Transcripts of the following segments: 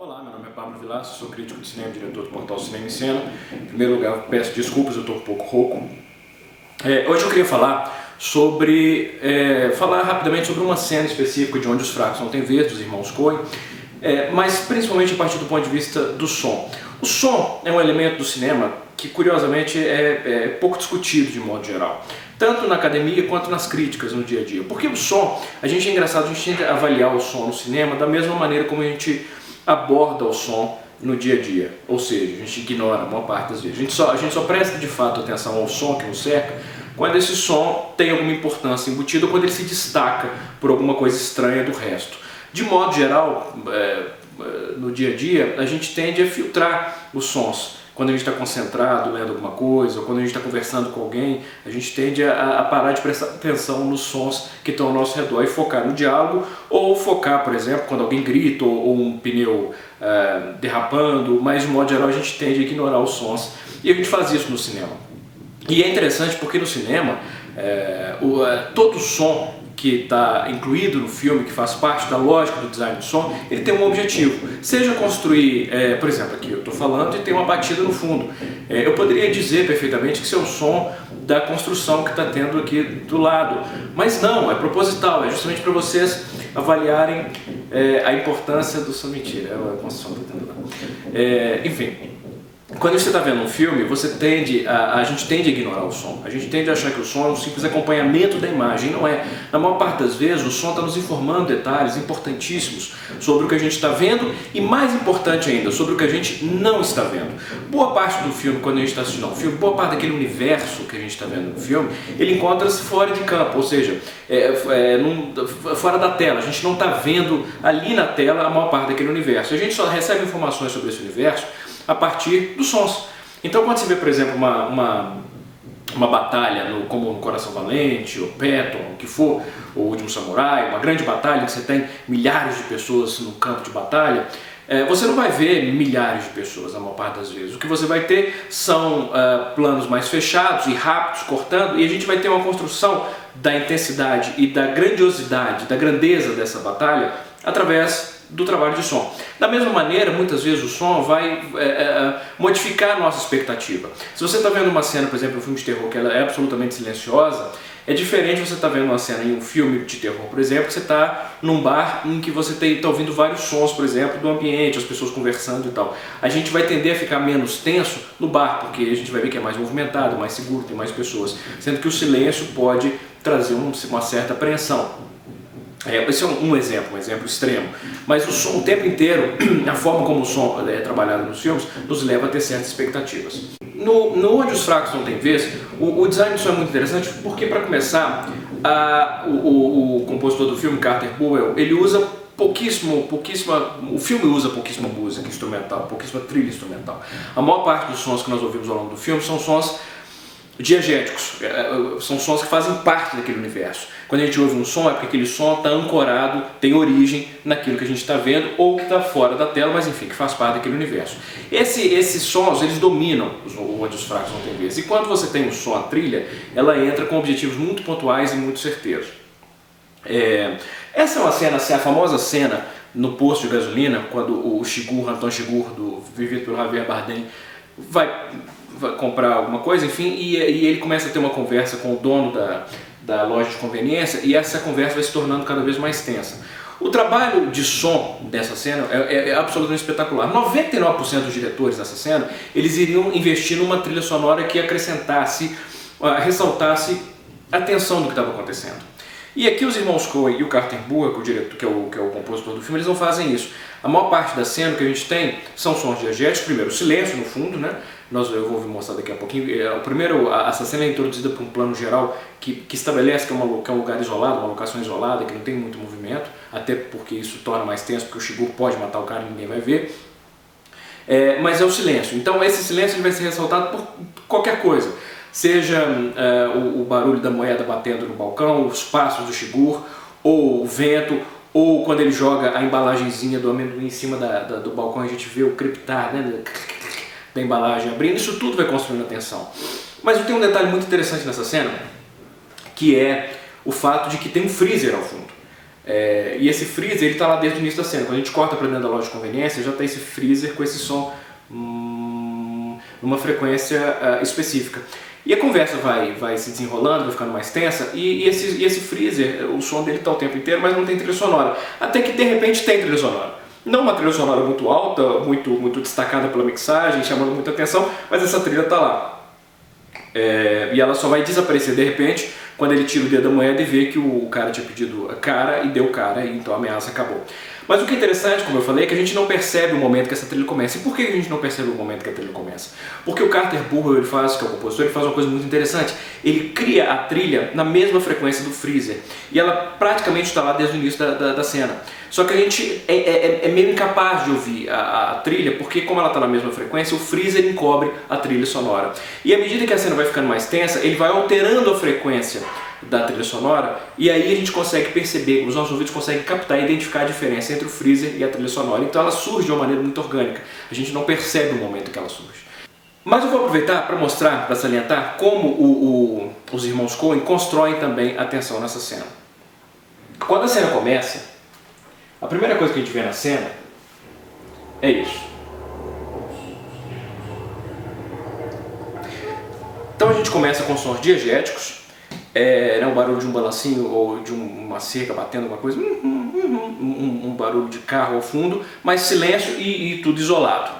Olá, meu nome é Pablo Vilaça, sou crítico de cinema e diretor do portal Cinema em Cena. Em primeiro lugar, peço desculpas, eu estou um pouco rouco. Hoje eu queria falar rapidamente sobre uma cena específica de Onde os Fracos Não Têm Vez, dos irmãos Coen, mas principalmente a partir do ponto de vista do som. O som é um elemento do cinema que, curiosamente, é pouco discutido de modo geral, tanto na academia quanto nas críticas no dia a dia. Porque o som, é engraçado, a gente tem que avaliar o som no cinema da mesma maneira como a gente aborda o som no dia a dia, ou seja, a gente ignora a maior parte das vezes. A gente só presta de fato atenção ao som que nos cerca quando esse som tem alguma importância embutida ou quando ele se destaca por alguma coisa estranha do resto. De modo geral, no dia a dia, a gente tende a filtrar os sons. Quando a gente está concentrado lendo alguma coisa, ou quando a gente está conversando com alguém, a gente tende a parar de prestar atenção nos sons que estão ao nosso redor e focar no diálogo, ou focar, por exemplo, quando alguém grita ou um pneu derrapando, mas de modo geral a gente tende a ignorar os sons. E a gente faz isso no cinema. E é interessante porque no cinema, todo som que está incluído no filme, que faz parte da lógica do design do som, ele tem um objetivo. Seja construir, por exemplo, aqui eu estou falando e tem uma batida no fundo. Eu poderia dizer perfeitamente que isso é o som da construção que está tendo aqui do lado. Mas não, é proposital, é justamente para vocês avaliarem a importância do som. Mentira, é a construção que está tendo lá. Enfim. Quando você está vendo um filme, a gente tende a ignorar o som. A gente tende a achar que o som é um simples acompanhamento da imagem. Não é. Na maior parte das vezes, o som está nos informando detalhes importantíssimos sobre o que a gente está vendo e, mais importante ainda, sobre o que a gente não está vendo. Boa parte do filme, quando a gente está assistindo a um filme, boa parte daquele universo que a gente está vendo no filme, ele encontra-se fora de campo, ou seja, fora da tela. A gente não está vendo ali na tela a maior parte daquele universo. A gente só recebe informações sobre esse universo a partir dos sons. Então, quando você vê, por exemplo, uma batalha como no Coração Valente, ou Patton, o que for, ou O Último Samurai, uma grande batalha que você tem milhares de pessoas no campo de batalha, você não vai ver milhares de pessoas na maior parte das vezes. O que você vai ter são planos mais fechados e rápidos, cortando, e a gente vai ter uma construção da intensidade e da grandiosidade, da grandeza dessa batalha através do trabalho de som. Da mesma maneira, muitas vezes o som vai modificar a nossa expectativa. Se você está vendo uma cena, por exemplo, um filme de terror que ela é absolutamente silenciosa, é diferente você estar vendo uma cena em um filme de terror, por exemplo, que você está num bar em que você está ouvindo vários sons, por exemplo, do ambiente, as pessoas conversando e tal. A gente vai tender a ficar menos tenso no bar, porque a gente vai ver que é mais movimentado, mais seguro, tem mais pessoas. Sendo que o silêncio pode trazer uma certa apreensão. Esse é um exemplo extremo, mas o som o tempo inteiro, a forma como o som é trabalhado nos filmes, nos leva a ter certas expectativas. No Onde os Fracos Não Têm Vez, o design do som é muito interessante porque, para começar, o compositor do filme, Carter Burwell, ele usa o filme usa pouquíssima música instrumental, pouquíssima trilha instrumental. A maior parte dos sons que nós ouvimos ao longo do filme são sons diegéticos, são sons que fazem parte daquele universo. Quando a gente ouve um som é porque aquele som está ancorado, tem origem naquilo que a gente está vendo ou que está fora da tela, mas enfim, que faz parte daquele universo. Esses sons, eles dominam Onde os Fracos Não Têm Vez. E quando você tem um som, a trilha, ela entra com objetivos muito pontuais e muito certeiros. Essa é uma cena, a famosa cena no posto de gasolina, quando o Anton Chigurh, vivido pelo Javier Bardem, vai comprar alguma coisa, enfim, e ele começa a ter uma conversa com o dono da loja de conveniência, e essa conversa vai se tornando cada vez mais tensa. O trabalho de som dessa cena é absolutamente espetacular. 99% dos diretores dessa cena, eles iriam investir numa trilha sonora que acrescentasse, ressaltasse a tensão do que estava acontecendo. E aqui os irmãos Coen e o Carter Burwell, que é o compositor do filme, eles não fazem isso. A maior parte da cena que a gente tem são sons diegéticos, primeiro o silêncio no fundo, né? Eu vou mostrar daqui a pouquinho. Essa cena é introduzida por um plano geral que estabelece que é um lugar isolado, uma locação isolada, que não tem muito movimento, até porque isso torna mais tenso, porque o Chigurh pode matar o cara e ninguém vai ver. Mas é o silêncio. Então esse silêncio ele vai ser ressaltado por qualquer coisa. Seja o barulho da moeda batendo no balcão, os passos do Chigurh, ou o vento, ou quando ele joga a embalagenzinha do amendoim em cima do balcão, a gente vê o crepitar, né, da embalagem abrindo. Isso tudo vai construindo a tensão. Mas tem um detalhe muito interessante nessa cena, que é o fato de que tem um freezer ao fundo. E esse freezer, ele está lá desde o início da cena. Quando a gente corta para dentro da loja de conveniência, já está esse freezer com esse som numa frequência específica. E a conversa vai se desenrolando, vai ficando mais tensa, e esse freezer, o som dele está o tempo inteiro, mas não tem trilha sonora. Até que de repente tem trilha sonora. Não uma trilha sonora muito alta, muito destacada pela mixagem, chamando muita atenção, mas essa trilha está lá. E ela só vai desaparecer de repente quando ele tira o dedo da moeda e vê que o cara tinha pedido cara e deu cara, e então a ameaça acabou. Mas o que é interessante, como eu falei, é que a gente não percebe o momento que essa trilha começa. E por que a gente não percebe o momento que a trilha começa? Porque o Carter Burwell, que é o compositor, ele faz uma coisa muito interessante. Ele cria a trilha na mesma frequência do freezer. E ela praticamente está lá desde o início da cena. Só que a gente é meio incapaz de ouvir a trilha, porque como ela está na mesma frequência, o freezer encobre a trilha sonora. E à medida que a cena vai ficando mais tensa, ele vai alterando a frequência da trilha sonora, e aí a gente consegue perceber, os nossos ouvidos conseguem captar e identificar a diferença entre o freezer e a trilha sonora. Então ela surge de uma maneira muito orgânica, a gente não percebe o momento que ela surge. Mas eu vou aproveitar para mostrar, para salientar como os irmãos Coen constroem também a tensão nessa cena. Quando a cena começa, a primeira coisa que a gente vê na cena é isso. Então a gente começa com sons diegéticos, um barulho de um balancinho ou de uma cerca batendo alguma coisa, um barulho de carro ao fundo, mas silêncio e tudo isolado,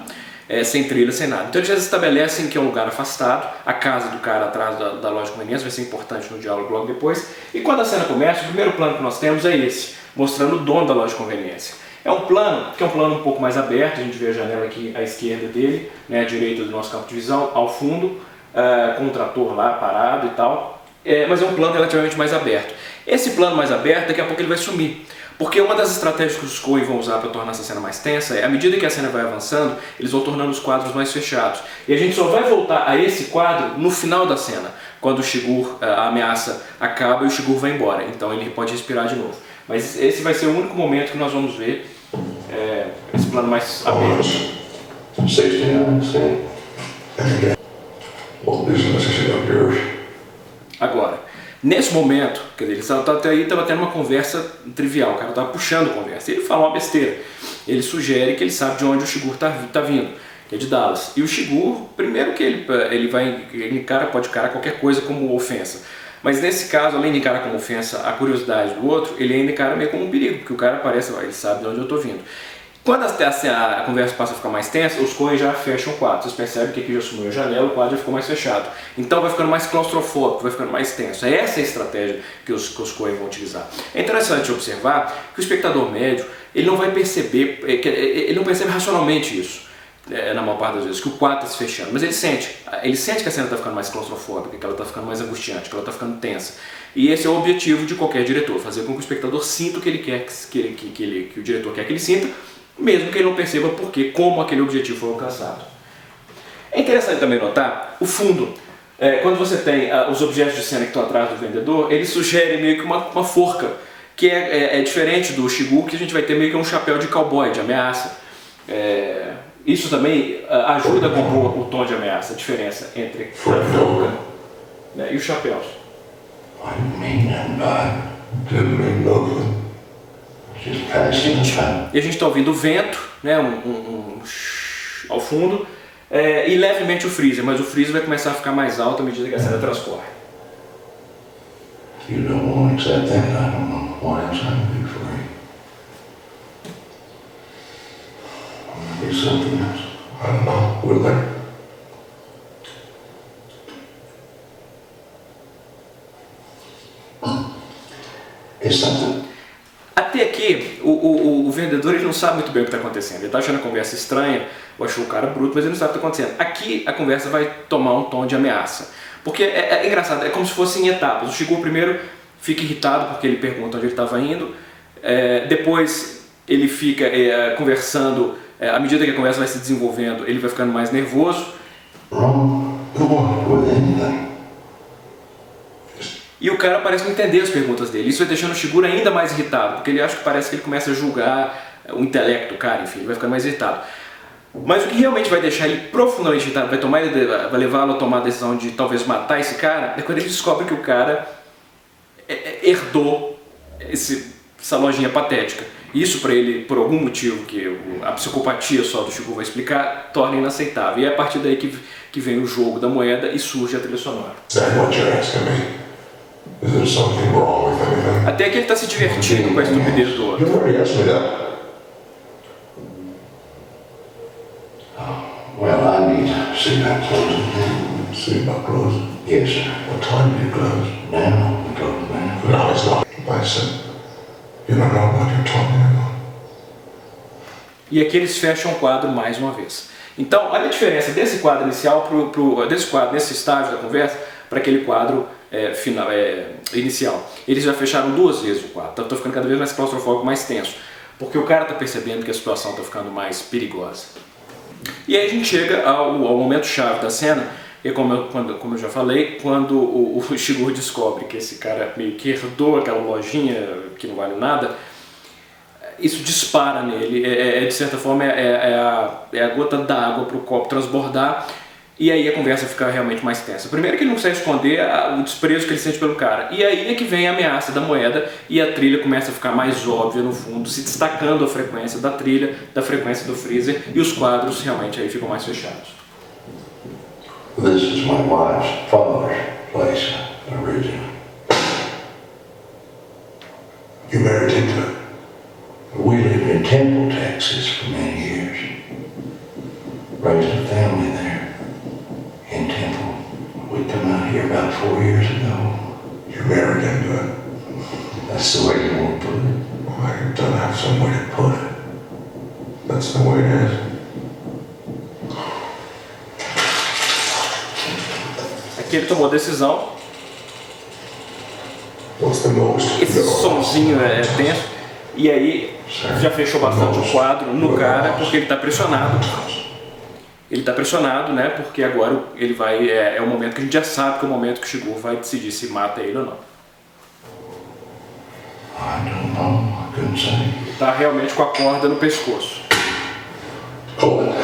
sem trilha, sem nada. Então eles já estabelecem que é um lugar afastado, a casa do cara atrás da loja de conveniência vai ser importante no diálogo logo depois. E quando a cena começa, o primeiro plano que nós temos é esse, mostrando o dono da loja de conveniência. É um plano que é um plano um pouco mais aberto, a gente vê a janela aqui à esquerda dele, à direita do nosso campo de visão, ao fundo, com um trator lá parado e tal. Mas é um plano relativamente mais aberto. Esse plano mais aberto, daqui a pouco ele vai sumir. Porque uma das estratégias que os Coen vão usar para tornar essa cena mais tensa à medida que a cena vai avançando, eles vão tornando os quadros mais fechados. E a gente só vai voltar a esse quadro no final da cena, quando o Shigur, a ameaça acaba e o Shigur vai embora. Então ele pode respirar de novo. Mas esse vai ser o único momento que nós vamos ver esse plano mais aberto. Agora, nesse momento, quer dizer, ele estava tendo uma conversa trivial, o cara estava puxando a conversa, ele fala uma besteira, ele sugere que ele sabe de onde o Shigur está vindo, que é de Dallas. E o Shigur, primeiro que ele pode encarar qualquer coisa como ofensa, mas nesse caso, além de encarar como ofensa a curiosidade do outro, ele ainda encara meio como um perigo, porque o cara parece, ele sabe de onde eu estou vindo. Quando a conversa passa a ficar mais tensa, os Coen já fecham o quadro. Vocês percebem que aqui já sumiu a janela, o quadro já ficou mais fechado. Então vai ficando mais claustrofóbico, vai ficando mais tenso. Essa é a estratégia que os Coen vão utilizar. É interessante observar que o espectador médio, ele não vai perceber, ele não percebe racionalmente isso, na maior parte das vezes, que o quadro está se fechando. Mas ele sente que a cena está ficando mais claustrofóbica, que ela está ficando mais angustiante, que ela está ficando tensa. E esse é o objetivo de qualquer diretor, fazer com que o espectador sinta o que ele quer que o diretor quer que ele sinta, mesmo que ele não perceba como aquele objetivo foi alcançado. É interessante também notar o fundo. Quando você tem os objetos de cena que estão atrás do vendedor, ele sugere meio que uma forca, que é diferente do Shigur, que a gente vai ter meio que um chapéu de cowboy, de ameaça. Isso também ajuda a compor o tom de ameaça, a diferença entre a forca e os chapéus. E a gente está ouvindo o vento, ao fundo, e levemente o freezer, mas o freezer vai começar a ficar mais alto à medida que a cena transcorre. Até aqui, o vendedor ele não sabe muito bem o que está acontecendo. Ele está achando a conversa estranha, ou achou o cara bruto, mas ele não sabe o que está acontecendo. Aqui a conversa vai tomar um tom de ameaça. Porque é engraçado, é como se fosse em etapas. O Shigur primeiro fica irritado porque ele pergunta onde ele estava indo. Depois ele fica conversando, à medida que a conversa vai se desenvolvendo, ele vai ficando mais nervoso. E o cara parece não entender as perguntas dele. Isso vai deixando o Shigur ainda mais irritado, porque ele acha que parece que ele começa a julgar o intelecto do cara, enfim, ele vai ficar mais irritado. Mas o que realmente vai deixar ele profundamente irritado, vai levá-lo a tomar a decisão de talvez matar esse cara, é quando ele descobre que o cara herdou esse essa lojinha patética. Isso para ele, por algum motivo que a psicopatia só do Chico vai explicar, torna inaceitável. E é a partir daí que vem o jogo da moeda e surge a trilha sonora. Até que ele está se divertindo com a estupidez do outro. Well, I need to see about closing. See about closing? Yes, sir. What time do you close? Now. We close now. No, it's not. Listen, you don't know what you're talking about. E aqui eles fecham o quadro mais uma vez. Então, olha a diferença desse quadro inicial desse quadro, nesse estágio da conversa, para aquele quadro inicial. Eles já fecharam 2 vezes o quadro. Estou ficando cada vez mais claustrofóbico, mais tenso. Porque o cara está percebendo que a situação está ficando mais perigosa. E aí a gente chega ao momento chave da cena, e como eu já falei, quando o Shigur descobre que esse cara meio que herdou aquela lojinha que não vale nada, isso dispara nele, de certa forma é a gota d'água para o copo transbordar, e aí a conversa fica realmente mais tensa. Primeiro que ele não consegue esconder o desprezo que ele sente pelo cara, e aí é que vem a ameaça da moeda e a trilha começa a ficar mais óbvia no fundo, se destacando a frequência da trilha, da frequência do freezer, e os quadros realmente aí ficam mais fechados. This is my wife's father's place, originally. You married into it? We lived in Temple, Texas for many years. Raised a family there in Temple. We come out here about 4 years ago. You married into it? That's the way you want to put it. Well, you don't have some way to put it. That's the way it is. Aqui ele tomou a decisão. What's the most? Esse sonzinho é tenso. E aí já fechou bastante o quadro no cara, porque ele está pressionado. Ele está pressionado, né? Porque agora ele vai. É o momento que a gente já sabe que é o momento que o Shigur vai decidir se mata ele ou não. I don't know. I couldn't say. Tá realmente com a corda no pescoço. Call it.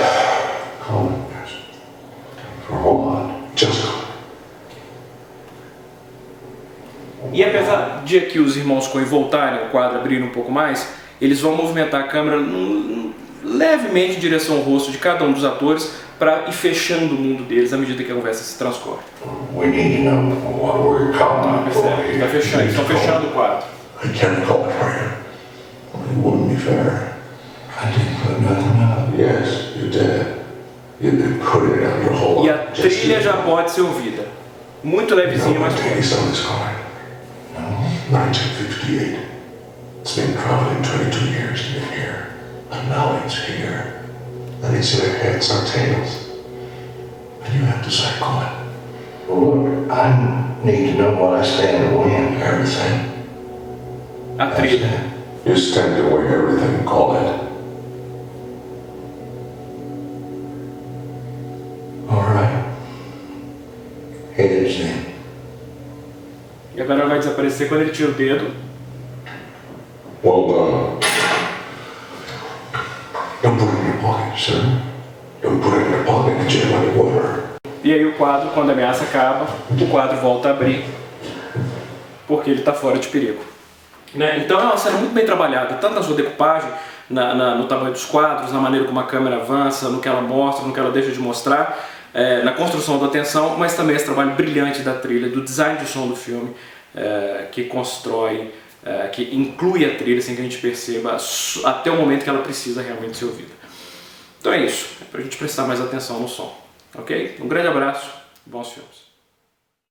Call it. For what? Just call it. E apesar de aqui os irmãos Coen voltarem, o quadro abrir um pouco mais, eles vão movimentar a câmera levemente em direção ao rosto de cada um dos atores para ir fechando o mundo deles à medida que a conversa se transcorre. We need to know what we're calling for Percebe? Tá fechando, eles estão fechando o quadro. I can't call it for you. It wouldn't be fair. I didn't put nothing up. Yes, you did. You've been putting it out your whole E a life. Just trilha you. já pode ser ouvida. Muito levezinha, mas Nobody pode. takes on this car. No. 1958. It's been traveling 22 years to get here. And now it's here. And it's either heads or tails. And you have to cycle it. Well, look, I need to know what I stand to win. Everything. A trilha. You stand to win everything, call it. All right. Heads then. E agora ela vai desaparecer quando ele tira o dedo. Well done. Don't put it in your pocket, sir. Don't put it in your pocket, get your money water. E aí o quadro, quando a ameaça acaba, o quadro volta a abrir, porque ele está fora de perigo. Né? Então é uma cena muito bem trabalhada, tanto na sua decupagem, no tamanho dos quadros, na maneira como a câmera avança, no que ela mostra, no que ela deixa de mostrar, na construção da tensão, mas também esse trabalho brilhante da trilha, do design de som do filme, que constrói, que inclui a trilha sem que a gente perceba até o momento que ela precisa realmente ser ouvida. Então é isso, é para a gente prestar mais atenção no som. Ok? Um grande abraço, bons filmes.